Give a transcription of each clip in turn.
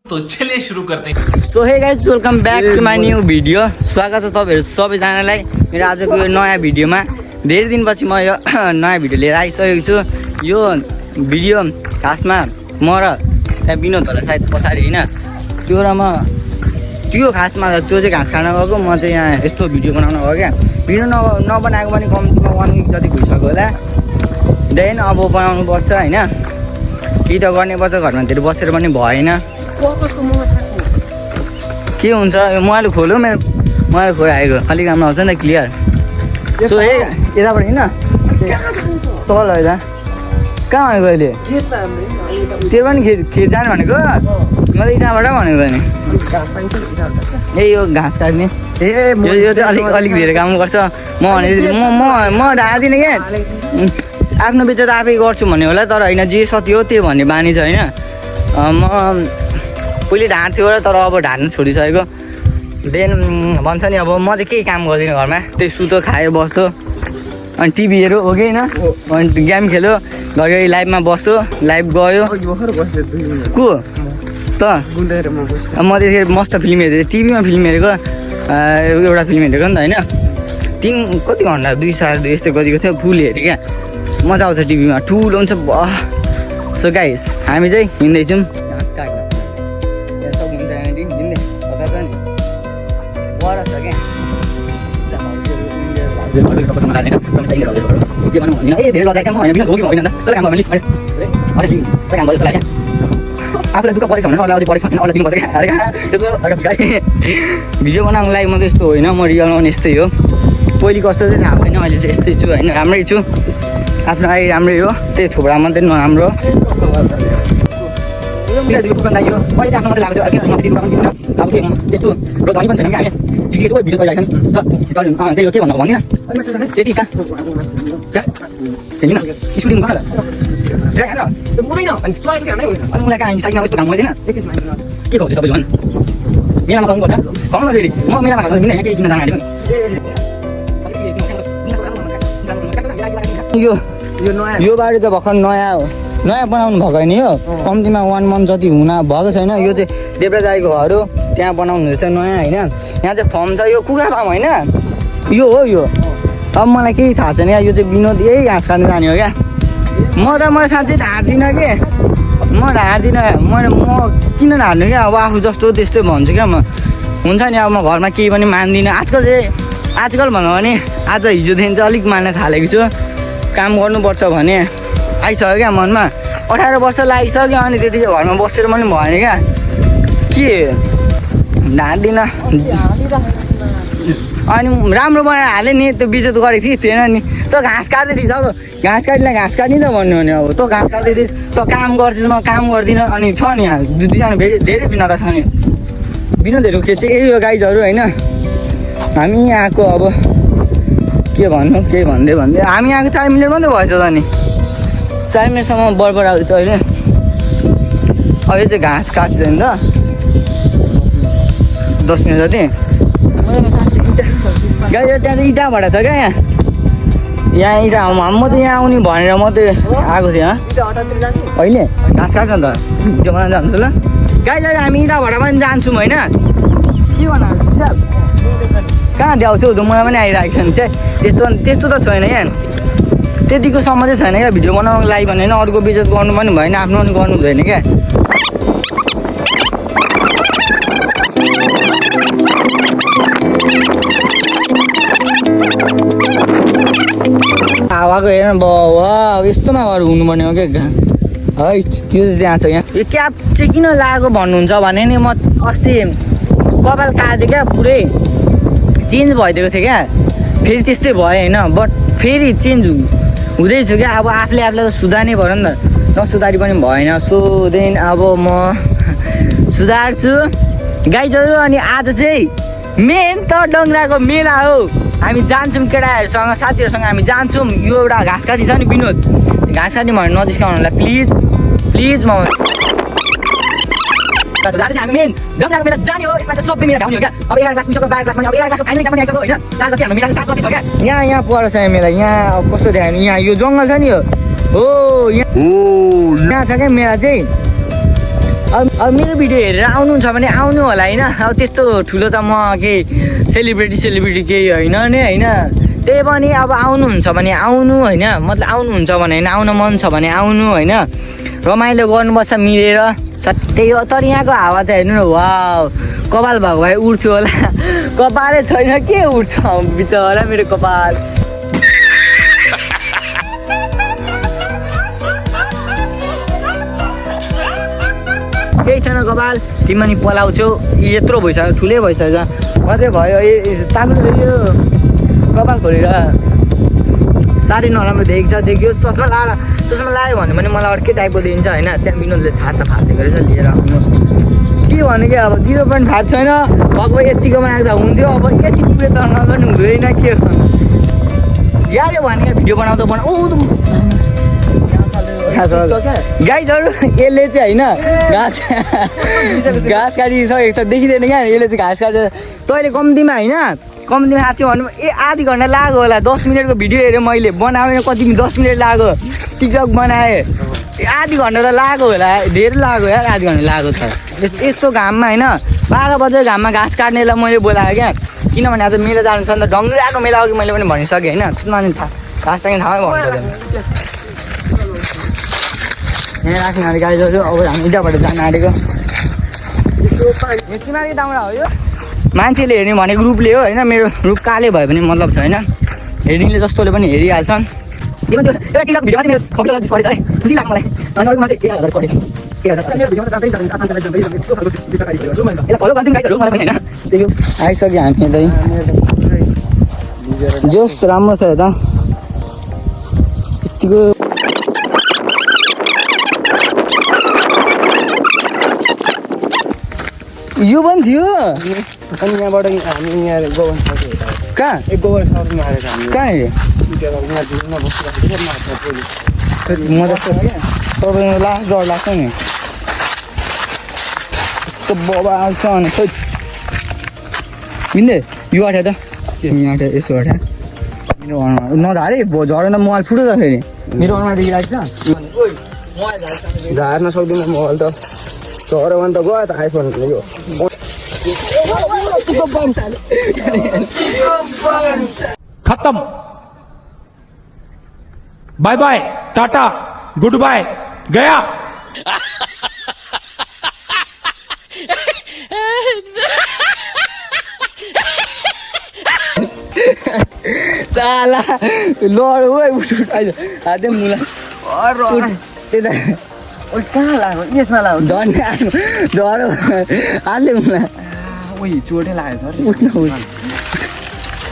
तो चलिए शुरू करते हैं। So hey guys welcome back to my new video. स्वागत छ तपाईँहरू सबैजनालाई मेरो आजको यो नयाँ भिडियोमा। धेरै दिनपछि म यो नयाँ भिडियो लिएर आइसकेको छु। यो भिडियो खासमा म र त्यहाँ विनोद होला सायद पछाडि होइन, त्यो खासमा त्यो चाहिँ घाँस खान गएको, म चाहिँ यहाँ यस्तो भिडियो बनाउन गएको क्या। भिडियो नबनाएको पनि कम्तीमा 1 विक जति भइसक्यो होला। देन अब बनाउनु पर्छ होइन, कि त गर्ने पर्छ, घरमा धेरै बसेर पनि भएन। के हुन्छ यो मोबाइल खोल्यो, मेरो मोबाइल खोलाएको अलिक राम्रो आउँछ नि त क्लियर। सो यताबाट होइन तल है त कहाँ भनेको अहिले त्यो पनि खेत जाने भनेको, म त यताबाट भनेको नि। ए यो घाँस काट्ने यो चाहिँ अलिक धेरै काम गर्छ। म भने म ढाँदिनँ क्या, आफ्नो बेच्चा त आफै गर्छु भन्ने होला, तर होइन जे सत्य हो त्यो भन्ने बानी छ होइन। म पहिले ढाँट्थ्यो र तर अब ढाँट्नु छोडिसकेको। देन भन्छ नि अब म चाहिँ केही काम गर्दिनँ घरमा, त्यही सुतो खायो बस्यो अनि टिभी हेऱ्यो हो कि होइन, अनि गेम खेल्यो, घरि लाइभमा बस्यो, लाइभ गयो। को त म त्यतिखेर मस्त फिल्म हेरेको, टिभीमा फिल्म हेरेको, एउटा फिल्म हेरेको नि त होइन। कति घन्टा 2 साल यस्तै कतिको थियो, फुल हेरेँ क्या, मजा आउँछ टिभीमा, ठुलो हुन्छ। सो गाइस हामी चाहिँ हिँड्दैछौँ घाँस काट्न। सक्नुहुन्छ हिँड्दै कता छ नि वर छ क्या। आफूलाई दुःख परेको छ भने अरूलाई परेको छ भने अरूलाई दिनुपर्छ क्या। भिडियो बनाउनुको लागि म त यस्तो होइन, म रियलमा पनि यस्तै हो। पहिले कस्तो चाहिँ थाहा छैन, अहिले चाहिँ यस्तै छु होइन, राम्रै छु। आफ्नो लागि राम्रै हो, त्यही थुप्रा मात्रै नराम्रो। अब के त्यस्तो धनी पनि छैन क्या, हामी ठिकै भिडियो गरिरहेको छ के भन्नु भन्दिनँ त्यति कहाँ होइन स्कुटी मुख मलाई कहाँ साइडमा यस्तो काम गर्दैन के खाउँछ सबैले भन्। मेलामा खानु पर्छ खाउनु फेरि, म मेलामा खाएको मिल्दैन केही किन जानु यो बारी त भर्खर नयाँ बनाउनु भएको होइन, यो कम्तीमा 1 मन्थ जति हुन भएको छैन। यो चाहिँ देब्रादाईको घर हो, त्यहाँ बनाउनु हुँदैछ नयाँ होइन। यहाँ चाहिँ फर्म छ, यो कुखुरा फार्म होइन, यो हो यो। अब मलाई केही थाहा छैन क्या, यो चाहिँ विनोद यही घाँस काट्नु जाने हो क्या। म साँच्चै ढाँट्दिनँ कि, म ढाँट्दिनँ, म किन ढाँट्नु क्या। अब आफू जस्तो त्यस्तै भन्छु क्या म, हुन्छ नि। अब म घरमा केही पनि मान्दिनँ आजकल भन्नु भने आज हिजोदेखि चाहिँ अलिक मान्न थालेको छु। काम गर्नुपर्छ भने आइसक्यो क्या मनमा, 18 वर्ष लागिसक्यो, अनि त्यतिकै घरमा बसेर पनि भएन क्या। के ढाँट्दिनँ अनि राम्रो बनाएर हालेँ नि, त्यो बिजत गरेको थिइस् थिएन नि, तँ घाँस काट्दै थिइस्। अब घाँस काट्ने त भन्नु भने अब तँ घाँस काट्दै थिइस्, तँ काम गर्छिस्, म काम गर्दिनँ। अनि छ नि यहाँ दुईजना धेरै भिन्नता छ नि। विनोदहरू के चाहिँ यही हो गाइजहरू होइन। हामी यहाँको अब के भन्नु, केही भन्दै हामी यहाँको 4 मिनट मात्रै भएछ त नि, 4 मिनटसम्म बरबर आउँछ अहिले। अब यो चाहिँ घाँस काट्छ नि त 10 मिनट जति। गाई त्यहाँ चाहिँ इँटा भाडा छ क्या, यहाँ इँटा म त यहाँ आउने भनेर मात्रै आएको थिएँ अहिले घाँस काट्न त त्यो बनाउन जान्छु ल। गाई चाहिँ हामी इँटा भाडा पनि जान्छौँ होइन, के भन्नु कहाँ द्याउँछु त मलाई पनि आइरहेको छ नि चाहिँ। त्यस्तो त छैन यहाँ, त्यतिको सम्म चाहिँ छैन क्या भिडियो बनाउनुको लागि भने। अरूको बेइज्जत गर्नु पनि भएन, आफ्नो पनि गर्नु हुँदैन क्या। हावाको हेर न बाउ, यस्तोमा घर हुनुपर्ने हो क्या है। त्यो त्यहाँ छ यहाँ। यो क्याप चाहिँ किन लगाएको भन्नुहुन्छ भने नि, म अस्ति कपाल काटेँ क्या, पुरै चेन्ज भइदिएको थियो क्या, फेरि त्यस्तै भयो होइन। बट फेरि चेन्ज हुँदैछु क्या। अब आफूलाई त सुधार्नै पऱ्यो नि त, नसुधारी पनि भएन। सो देन अब म सुधार्छु गाइजहरू। अनि आज चाहिँ मेन त डङ्ग्राको मेला हो, हामी जान्छौँ केटाहरूसँग साथीहरूसँग हामी जान्छौँ। यो एउटा घाँस काट्ने छ नि विनोद, घाँस काट्ने भनेर नजिस्काउनु होला प्लिज। म हामी मेन डङ्ग्राको मेला जाने हो, यसमा चाहिँ सबै मेला ढाउने हो क्या। अब 11 क्लास पुगिसक्यो, 12 क्लास पनि अब 11 क्लासको फाइनल इक्जाम पनि आइसक्यो होइन। 4 गति हाम्रो मेला 7 गति छ क्या। यहाँ पर्छ यहाँ मेला, यहाँ कस्तो देखाउने, यहाँ यो जङ्गल छ नि हो, यहाँ छ क्या मेला चाहिँ। अब मेरो भिडियो हेरेर आउनुहुन्छ भने आउनु होला होइन। अब त्यस्तो ठुलो त म केही सेलिब्रिटी केही होइन नि होइन। त्यही पनि अब आउनुहुन्छ भने आउनु होइन, मतलब आउनुहुन्छ भने होइन, आउन मन छ भने आउनु होइन। रमाइलो गर्नुपर्छ मिलेर त्यही हो। तर यहाँको हावा त हेर्नु न, वाउ कपाल भएको भए उड्थ्यो होला, कपालै छैन के उड्छ बिचरा मेरो कपाल। केही छैन कपाल, तिमी पनि पलाउँछौ, यत्रो भइसक्यो, ठुलै भइसक्यो मात्रै भयो। ताम्रो यो कपाल खोलेर साह्रै नराम्रो देखियो। चस्मा लगायो भने पनि मलाई अर्कै टाइपको दिन्छ होइन। त्यहाँ विनोदले छाता फाटेको रहेछ लिएर आउनु के भने कि अब 0.5 छैन, अब यतिकोमा राख्दा हुन्थ्यो, अब यति पुरै तर्न पनि हुँदैन के याद भने भिडियो बनाउँदा गाइजहरू यसले चाहिँ होइन घाँस काटिसकेको छ, देखिँदैन क्या यसले चाहिँ घाँस काटेर। तैँले कम्तीमा साँच्चै भन्नु आधी घन्टा लाग्यो होला। 10 मिनटको भिडियो हेरेँ मैले, बनाएन कति 10 मिनट लाग्यो। टिकटक बनाएँ आधी घन्टा त लाग्यो होला, धेरै लाग्यो यार, आधी घन्टा लाग्यो त। यस्तो घाममा होइन 12 बजे घाममा घाँस काट्नेलाई मैले बोलाएँ क्या, किनभने आज मेला जानु छ नि त। ढङ्गै आएको मेला अघि मैले पनि भनिसकेँ होइन। अनि घाँस काट्ने ठाउँमै भन्नु पर्दैन यहाँ राख्ने अरे गाइजहरू। अब हामी इटाबाट जान आँटेको सिमारी दाउरा हो यो। मान्छेले हेर्ने भनेको रूपले हो होइन, मेरो रूप काले भयो भने मतलब छैन, हेर्नेले जस्तोले पनि हेरिहाल्छन्। आइसक्यो हामी त जोस राम्रो छ यता यतिको। यो पनि थियो अनि यहाँबाट हामी यहाँ गोवन कहाँ गोबर सर्दिन आएको हामी कहाँ म त तपाईँको लास्ट डर लाग्छ नि बाबा आउँछ अनि खोइ हिँड्दै यो आँट्यो त यहाँ यस्तो आँट्यो मेरो अनुहार नझारे झरेन त मोबाइल फुट्यो त फेरि मेरो अनुहार देखिरहेको छ। झार्न सक्दिनँ मोबाइल त झऱ्यो भने त गयो त आइफोन यो खत्म bye bye tata good bye गया। साला लड हातै मुला कहाँ लाग्यो यसमा लाग्यो झऱ्यो हातले मुला उही चोटै लागेको छ उठ्न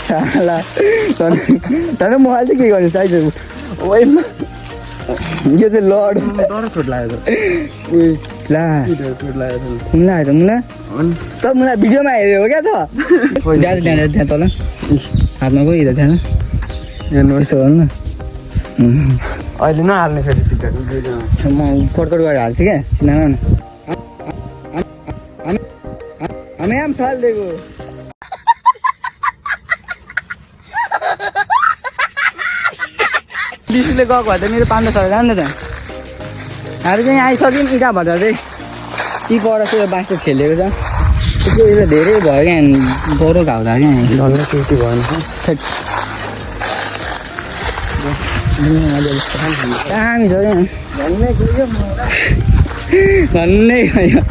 साला झन् मोबाइल चाहिँ के गर्नु चाहिन्छ यो चाहिँ लड डर चोट लागेको छ उयो ला चोट लागेको छ मुला आयो त मुला त मुला भिडियोमा हेऱ्यो हो क्या त त्यहाँ तल हातमा गयो त त्यहाँ यसो गर्नु न अहिले नहाल्ने फेरि टिकट म कटकट गरेर हाल्छु क्या चिना न हामी आम फालिदिएको डिस्प्ले गएको भए त मेरो 500 जान्छ त। हामी चाहिँ आइसक्यौँ इटाबाट चाहिँ ती पर त्यो बाँसले छेलेको छ त्यो यो धेरै भयो क्या बरो घाउ लाग्यो क्या ढल्ला के भएन दामी छ क्या भन्नै भयो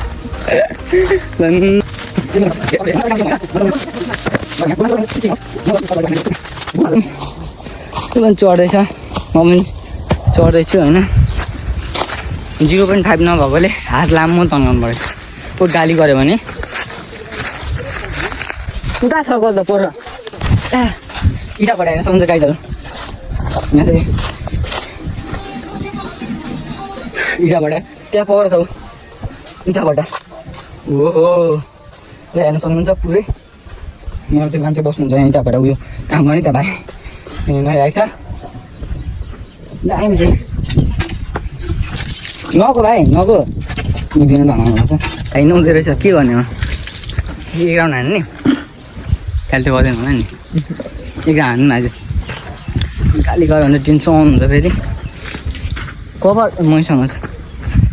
त्यो पनि चढ्दैछ म पनि चढ्दैछु होइन। 0.5 नभएकोले हात लामो तन्काउनु परेछ को गाली गऱ्यो भने उता छ गल त पर इटाबाट होइन समुद्र गाइडहरू यहाँ चाहिँ इटाबाट त्यहाँ पर छ इटाबाट ओहो त्यहाँ हेर्न सक्नुहुन्छ पुरै यहाँ चाहिँ मान्छे बस्नुहुन्छ यहाँ इटाबाट उयो काम गर्ने त भाइ नआएको छ दामी चाहिँ नको भाइ नको दिनु धनाउनु होइन हुँदो रहेछ के गर्ने हो एघाउन हान्ने नि खालि त गर्दैन होला नि 11 हान्नु न आज गाली गऱ्यो भने टेन्सन हुन्छ फेरि कभर मैसँग छ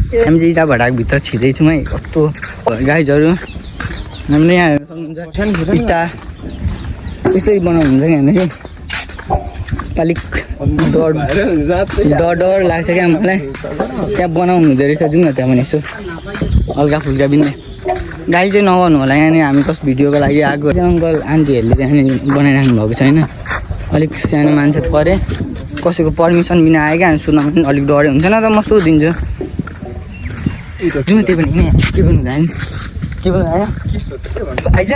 हामी चाहिँ इँटा भटाको भित्र छिर्दैछौँ है कस्तो गाइजहरू हामीले यहाँ हेर्न सक्नुहुन्छ इँटा त्यसरी बनाउनु हुन्छ क्या यहाँनिर अलिक डर लाग्छ क्या मलाई त्यहाँ बनाउनु हुँदो रहेछ जाउँ न त्यहाँ पनि यसो हल्का फुल्का बिन्ने गाली चाहिँ नगर्नु होला यहाँनिर हामी कस्तो भिडियोको लागि आएको अङ्कल आन्टीहरूले त्यहाँनिर बनाइराख्नु भएको छ होइन अलिक सानो मान्छे परे कसैको पर्मिसन बिना आयो क्या सोध्न पनि अलिक डरै हुन्छ न त म सोधिदिन्छु जाउँ त्यही पनि के भन्नु नि के भन्नु आइज न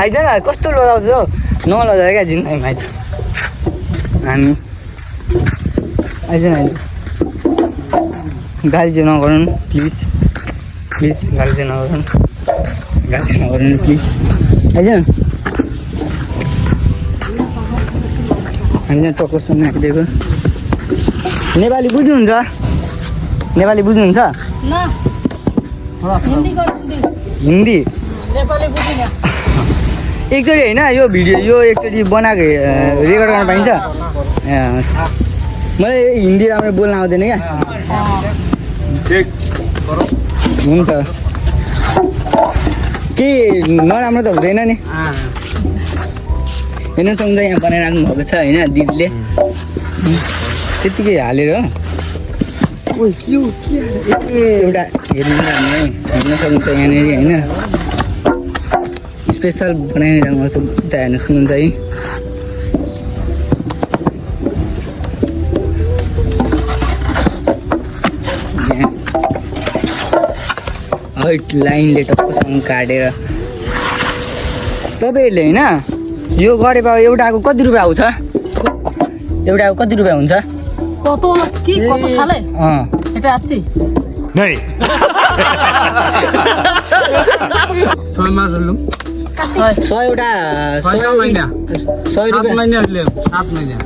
आइज न कस्तो लजाउँछ हौ नलजा क्या जिन्दगीमा आइज हामी आइज न गाली चाहिँ नगर्नु प्लिज प्लिज गाली चाहिँ नगर्नु गाली चाहिँ नगर्नु प्लिज आइज न हामी यहाँ टक्करसँग आइदिएको नेपाली बुझ्नुहुन्छ नेपाली बुझ्नुहुन्छ हिन्दी एकचोटि होइन यो भिडियो यो एकचोटि बनाएको रेकर्ड गर्न पाइन्छ ए अच्छा मलाई हिन्दी राम्रो बोल्न आउँदैन क्या हुन्छ के नराम्रो त हुँदैन नि हेर्न सक्नुहुन्छ यहाँ बनाइराख्नु भएको छ होइन दिदीले त्यतिकै हालेर एउटा हेर्नु हामी हेर्न सक्नुहुन्छ यहाँनिर होइन स्पेसल बनाइराख्नु भएको छ उता हेर्न सक्नुहुन्छ है लाइनले टक्कसँग काटेर तपाईँहरूले होइन यो गरेको एउटाको कति रुपियाँ आउँछ एउटाको कति रुपियाँ हुन्छ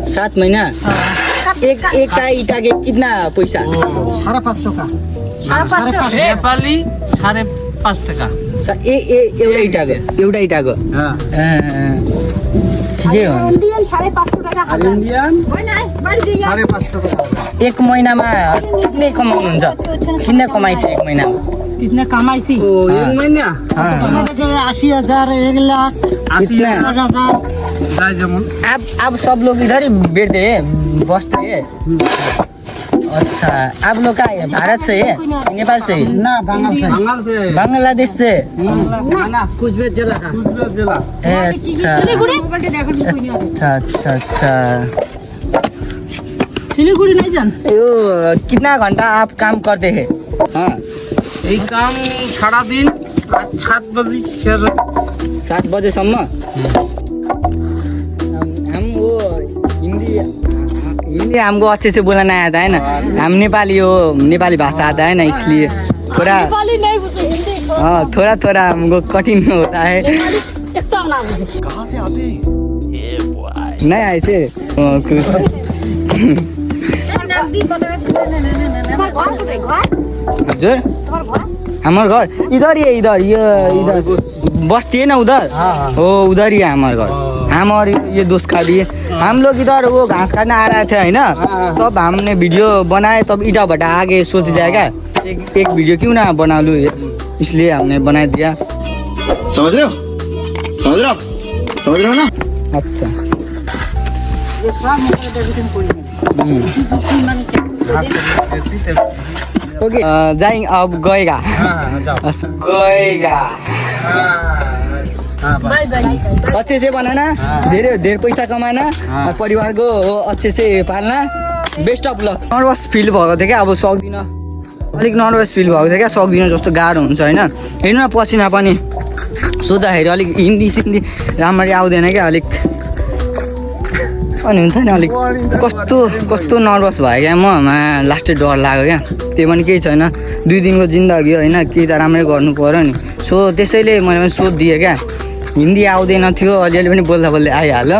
सात महिना एक का ईटा के कितना पैसा 550 का नेपाली 5.5 टका एउटा इटाको ठिकै हो इंडियन 550 টাকা इंडियन होइन है बढी 550 का एक महिनामा कितने कमाउनुहुन्छ कितना कमाइ छ एक महिनामा कितना कमाई सी एक महीना 80,000 1 लाख 80,000 जाए जेमन अब सब लोग इधर ही बैठते हैं बसते हैं अच्छा आप लोग का है भारत से है नेपाल से है ना बंगाल से बांग्लादेश से ना कुचबिहार जिला का कुचबिहार जिला अच्छा अच्छा अच्छा अच्छा सिलीगुड़ी नहीं जान यो कितना घंटा आप काम करते हैं हाँ ये काम सारा दिन 7 बजे 7 बजेसम्म हम वो हिंदी हमको अच्छे से बोलना नहीं आता है ना हम नेपाली हो नेपाली भाषा आता है ना इसलिए थोड़ा नेपाली नहीं बुझे हिंदी हाँ थोड़ा थोड़ा हमको कठिन होता है एकदम ना बुझे कहाँ से आते हैं नहीं ऐसे हजुर हमारे घर इधर ही है इधर ये बस्ती है ना उधर हो उधर ही है हमारे घर हम और ये दोस्त का भी हम लोग इधर वो घास काटने आ रहे थे है ना तब हमने वीडियो बनाए तब ईटा भट्टा आगे सोच जाएगा एक वीडियो क्यों ना बना लूँ इसलिए हमने बना दिया समझ रहे हो ना अच्छा ओके जाएंगे अब गएगा गएगा बाय बाय अच्छे से बनाना धेरै पैसा कमाना और परिवार को अच्छे से पालना best of luck nervous feel भएको थियो क्या अब सक्दिनँ अलिक नर्भस फिल भएको थियो क्या सक्दिनँ जस्तो गाह्रो हुन्छ होइन हेर्नु न पसिना पनि सोद्धाखेरि अलिक हिन्दी सिन्दी राम्ररी आउँदैन क्या अलिक अनि हुन्छ नि अलिक कस्तो नर्भस भयो क्या म लास्टै डर लाग्यो क्या त्यो पनि केही छैन 2 दिनको जिन्दगी होइन केही त राम्रै गर्नु पर्यो नि सो त्यसैले मैले पनि सोधिदिएँ क्या हिन्दी आउँदैन थियो अलिअलि पनि बोल्दा बोल्दै आइहाल्यो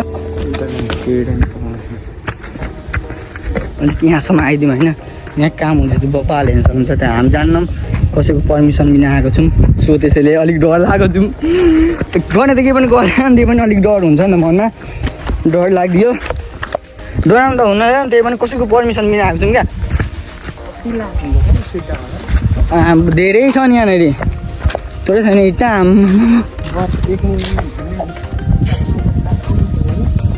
अलिक यहाँसम्म आइदिउँ होइन यहाँ काम हुन्छ चाहिँ बप्पाले हेर्न सक्नुहुन्छ त्यहाँ हामी जान्नौँ कसैको पर्मिसन बिना आएको छौँ सो त्यसैले अलिक डर लागेको जाउँ गर्ने त केही पनि गरेन त्यही पनि अलिक डर हुन्छ नि त मनमा डर लाग्यो डराउनु त हुँदैन त्यही पनि कसैको पर्मिसन बिना आएको छौँ क्या धेरै छ नि यहाँनिर थोरै छैन इटा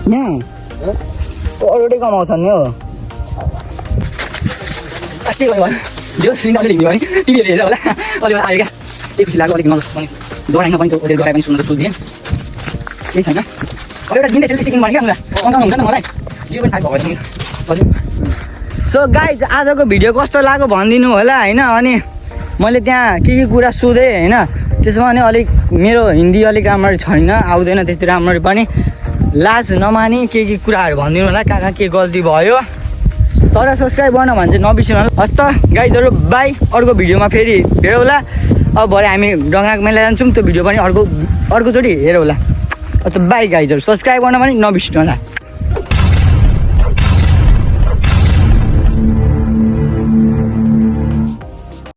यहाँ करोडै कमाउँछन् नि हो के गर्यो जो सिन अलिक हिँड्यो भने टिभीहरू हेरेर होला अलिक आयो क्या त्यही खुसी लाग्यो अलिक नगर्छ पनि डराइन पनि त्यो गराए पनि सुन्न सोधिदिएँ केही छैन अब एउटा दिँदै सेल्फी स्टिकिङ भने क्या अन्त हुन्छ नि मलाई 0.5 भएको छ हजुर सो गाइज आजको भिडियो कस्तो लाग्यो भनिदिनु होला होइन अनि मैले त्यहाँ के कुरा सोधेँ होइन त्यसमा पनि अलिक मेरो हिन्दी अलिक राम्ररी छैन आउँदैन त्यति राम्ररी पनि लाज नमानी के कुराहरू भनिदिनु होला कहाँ के गल्ती भयो तर सब्सक्राइब गर्न भने चाहिँ नबिर्सिनु होला हस् त गाइजहरू बाई अर्को भिडियोमा फेरि हेरौँ होला अब भरे हामी डङ्गाको मेला जान्छौँ त्यो भिडियो पनि अर्कोचोटि हेरौँ होला त बाई गाइजहरू सब्सक्राइब गर्न पनि नबिर्सिनु होला